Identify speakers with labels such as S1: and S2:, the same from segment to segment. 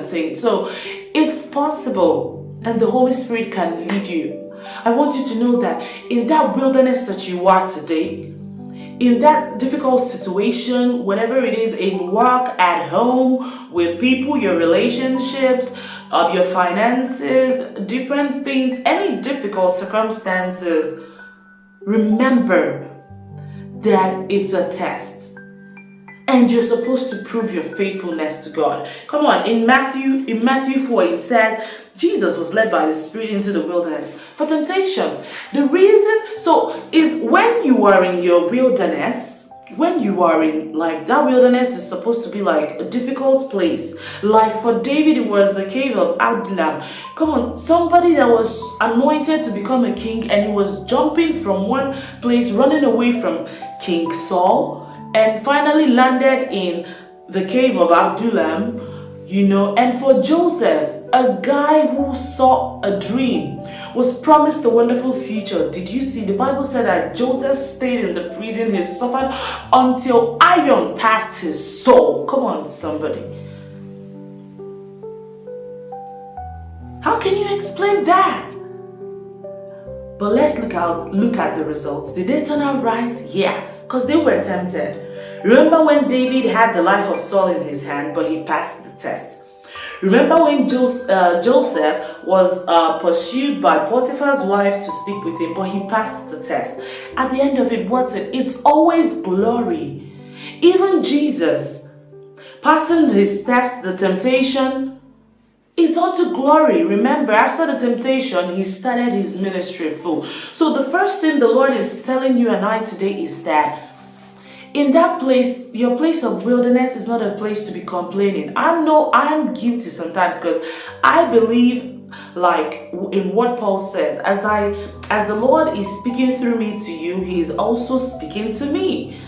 S1: saying. So it's possible, and the Holy Spirit can lead you. I want you to know that in that wilderness that you are today, in that difficult situation, whatever it is, in work, at home, with people, your relationships, your finances, different things, any difficult circumstances, remember that it's a test. And you're supposed to prove your faithfulness to God. Come on, in Matthew 4, it said Jesus was led by the Spirit into the wilderness for temptation. The reason, so it's when you are in your wilderness, when you are in, like, that wilderness is supposed to be like a difficult place. Like for David, it was the cave of Adullam. Come on, somebody that was anointed to become a king, and he was jumping from one place, running away from King Saul, and finally landed in the cave of Adullam, and for Joseph, a guy who saw a dream, was promised a wonderful future. Did you see? The Bible said that Joseph stayed in the prison, he suffered until iron passed his soul. Come on, somebody. How can you explain that? But let's look at the results. Did they turn out right? Yeah, because they were tempted. Remember when David had the life of Saul in his hand, but he passed the test. Remember when Joseph was pursued by Potiphar's wife to sleep with him, but he passed the test. At the end of it, what's it? It's always glory. Even Jesus, passing his test, the temptation, it's unto glory. Remember, after the temptation, he started his ministry full. So the first thing the Lord is telling you and I today is that in that place, your place of wilderness is not a place to be complaining. I know I'm guilty sometimes, because I believe, like in what Paul says, as the Lord is speaking through me to you, he is also speaking to me.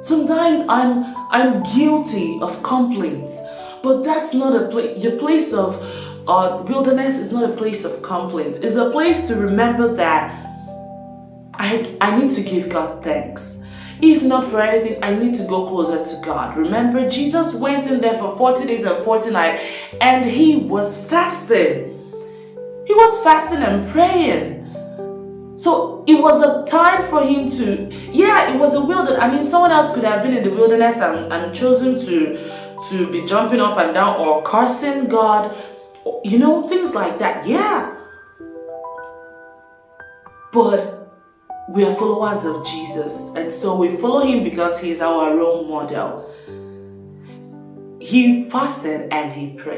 S1: Sometimes I'm guilty of complaints, but that's not a place. Your place of wilderness is not a place of complaints. It's a place to remember that I need to give God thanks. If not for anything, I need to go closer to God. Remember, Jesus went in there for 40 days and 40 nights, and he was fasting. He was fasting and praying. So it was a time for him to, it was a wilderness. I mean, someone else could have been in the wilderness and chosen to be jumping up and down or cursing God, things like that. Yeah. But we are followers of Jesus, and so we follow him because he's our role model. He fasted and he prayed.